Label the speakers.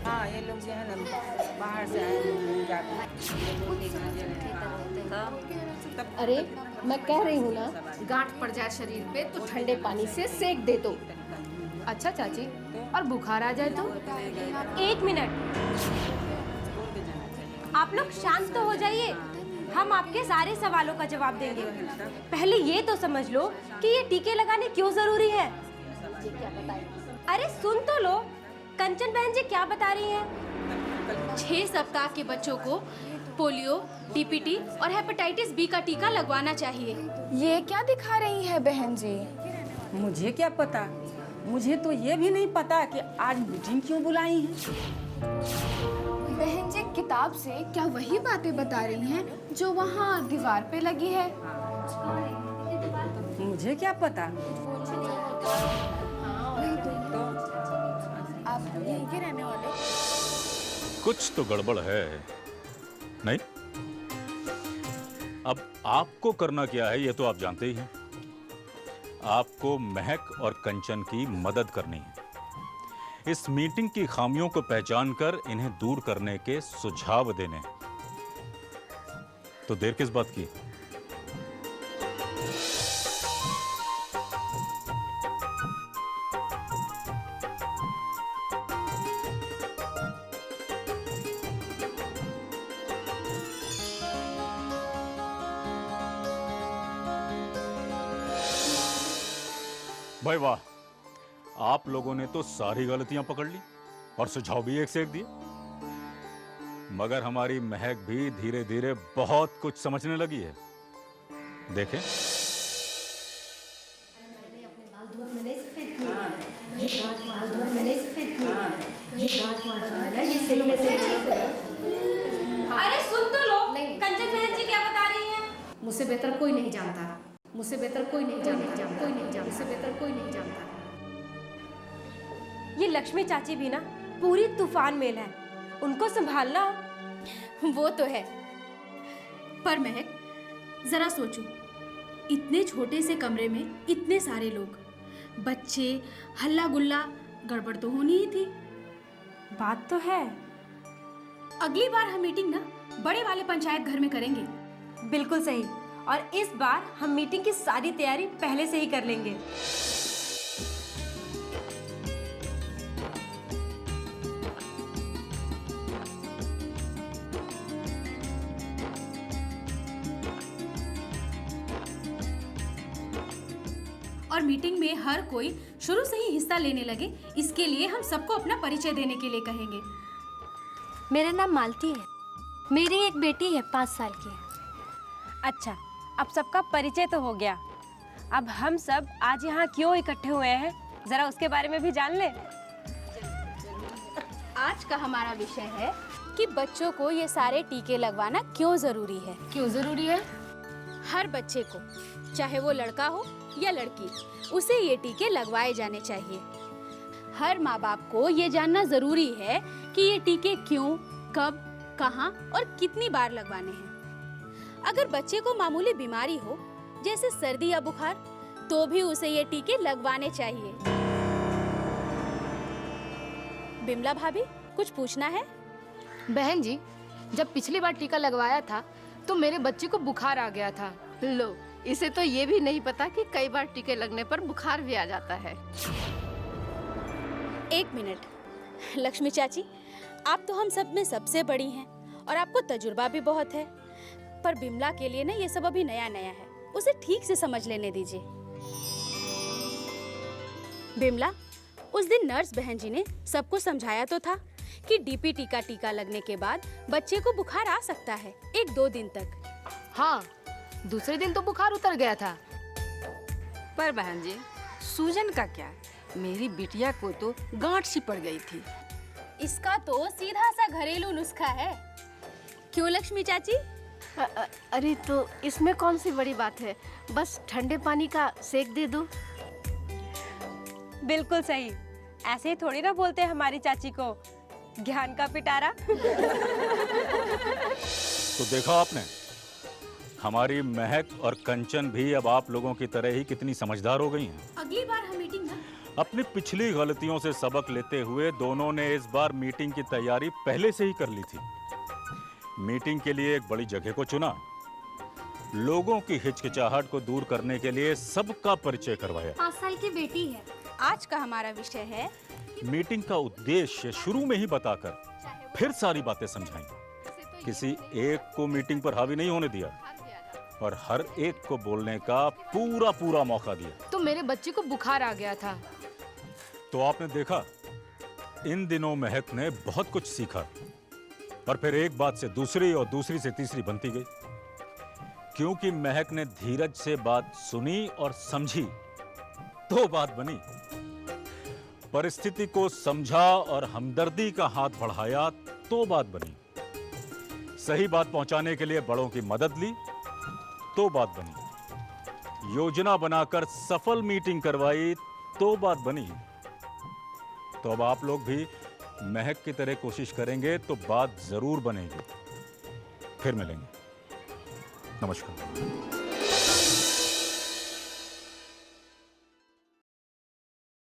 Speaker 1: हाँ, ये लोग जो है ना बाहर से आए हैं तब
Speaker 2: अरे मैं कह रही हूँ ना, गांठ पड़ जाए शरीर पे तो ठंडे पानी से सेक दे दो।
Speaker 3: अच्छा चाची, और बुखार आ जाए तो?
Speaker 4: एक मिनट, आप लोग शांत तो हो जाइए। हम आपके सारे सवालों का जवाब देंगे। पहले ये तो समझ लो कि ये टीके लगाने क्यों जरूरी है।
Speaker 2: ये क्या बताएं?
Speaker 4: अरे सुन तो लो, कंचन बहन जी क्या बता रही हैं।
Speaker 5: 6 सप्ताह के बच्चों को पोलियो, डीपीटी और हेपेटाइटिस बी का टीका लगवाना चाहिए।
Speaker 6: ये क्या दिखा रही है बहन जी?
Speaker 1: मुझे क्या पता, मुझे तो ये भी नहीं पता कि आज मीटिंग क्यों बुलाई है।
Speaker 6: बहन जी किताब से क्या वही बातें बता रही हैं जो वहाँ दीवार पे लगी है?
Speaker 1: मुझे क्या पता।
Speaker 6: आप यहीं के रहने वाले?
Speaker 7: कुछ तो गड़बड़ है, नहीं? अब आपको करना क्या है ये तो आप जानते ही हैं। आपको महक और कंचन की मदद करनी है। इस मीटिंग की खामियों को पहचान कर इन्हें दूर करने के सुझाव देने। तो देर किस बात की? भाई वाह, आप लोगों ने तो सारी गलतियां पकड़ ली और सुझाव भी एक से एक दिए। मगर हमारी महक भी धीरे धीरे बहुत कुछ समझने लगी है। देखें,
Speaker 4: अरे सुन तो लो, कंचन बहन जी क्या बता रही हैं।
Speaker 2: मुझसे बेहतर कोई नहीं जानता, मुझसे बेहतर कोई नहीं जानता, कोई नहीं जानता, मुझसे बेहतर कोई नहीं जानता।
Speaker 4: ये लक्ष्मी चाची भी ना पूरी तूफान मेल है, उनको संभालना।
Speaker 5: वो तो है, पर महक जरा सोचो, इतने छोटे से कमरे में इतने सारे लोग, बच्चे, हल्ला गुल्ला, गड़बड़ तो होनी ही थी।
Speaker 4: बात तो है।
Speaker 5: अगली बार हम मीटिंग ना बड़े वाले पंचायत घर में करेंगे।
Speaker 4: बिल्कुल सही, और इस बार हम मीटिंग की सारी तैयारी पहले से ही कर लेंगे।
Speaker 5: और मीटिंग में हर कोई शुरू से ही हिस्सा लेने लगे, इसके लिए हम सबको अपना परिचय देने के लिए कहेंगे।
Speaker 8: मेरा नाम मालती है, मेरी एक बेटी है 5 साल की।
Speaker 4: अच्छा, अब सबका परिचय तो हो गया। अब हम सब आज यहाँ क्यों इकट्ठे हुए हैं, जरा उसके बारे में भी जान ले।
Speaker 5: आज का हमारा विषय है कि बच्चों को ये सारे टीके लगवाना क्यों जरूरी है।
Speaker 3: क्यों जरूरी है?
Speaker 5: हर बच्चे को, चाहे वो लड़का हो या लड़की, उसे ये टीके लगवाए जाने चाहिए। हर माँ बाप को ये जानना जरूरी है कि ये टीके क्यों, कब, कहाँ और कितनी बार लगवाने हैं। अगर बच्चे को मामूली बीमारी हो, जैसे सर्दी या बुखार, तो भी उसे ये टीके लगवाने चाहिए। बिमला भाभी, कुछ पूछना है?
Speaker 3: बहन जी, जब पिछली बार टीका लगवाया था तो मेरे बच्चे को बुखार आ गया था।
Speaker 2: लो, इसे तो ये भी नहीं पता कि कई बार टीके लगने पर बुखार भी आ जाता है।
Speaker 5: एक मिनट, लक्ष्मी चाची, आप तो हम सब में सबसे बड़ी हैं और आपको तजुर्बा भी बहुत है, पर बिमला के लिए ना ये सब अभी नया नया है, उसे ठीक से समझ लेने दीजिए। बिमला, उस दिन नर्स बहन जी ने सबको समझाया तो था कि डीपीटी का टीका लगने के बाद बच्चे को बुखार आ सकता है 1-2 दिन तक।
Speaker 3: हाँ, दूसरे दिन तो बुखार उतर गया था।
Speaker 1: पर बहन जी, सूजन का क्या? मेरी बिटिया को तो गांठ सी पड़ गई थी।
Speaker 5: इसका तो सीधा सा घरेलू नुस्खा है, क्यों लक्ष्मी चाची?
Speaker 2: अरे तो इसमें कौन सी बड़ी बात है, बस ठंडे पानी का सेक दे दो।
Speaker 4: बिल्कुल सही, ऐसे ही थोड़ी ना बोलते हैं हमारी चाची को, ज्ञान का पिटारा।
Speaker 7: तो देखा आपने, हमारी महक और कंचन भी अब आप लोगों की तरह ही कितनी समझदार हो गई हैं।
Speaker 5: अगली बार हम मीटिंग ना
Speaker 7: अपनी पिछली गलतियों से सबक लेते हुए दोनों ने इस बार मीटिंग की तैयारी पहले से ही कर ली थी। मीटिंग के लिए एक बड़ी जगह को चुना, लोगों की हिचकिचाहट को दूर करने के लिए सबका परिचय करवाया।
Speaker 8: 5 साल की बेटी है।
Speaker 5: आज का हमारा विषय है
Speaker 7: मीटिंग का उद्देश्य शुरू में ही बताकर फिर सारी बातें समझाई। किसी एक को मीटिंग पर हावी नहीं होने दिया और हर एक को बोलने का पूरा पूरा मौका दिया।
Speaker 3: तो मेरे बच्चे को बुखार आ गया था।
Speaker 7: तो आपने देखा, इन दिनों महक ने बहुत कुछ सीखा और फिर एक बात से दूसरी और दूसरी से तीसरी बनती गई, क्योंकि महक ने धीरज से बात सुनी और समझी तो बात बनी। परिस्थिति को समझा और हमदर्दी का हाथ बढ़ाया तो बात बनी। सही बात पहुंचाने के लिए बड़ों की मदद ली तो बात बनी। योजना बनाकर सफल मीटिंग करवाई तो बात बनी। तो अब आप लोग भी महक की तरह कोशिश करेंगे तो बात जरूर बनेगी। फिर मिलेंगे। नमस्कार।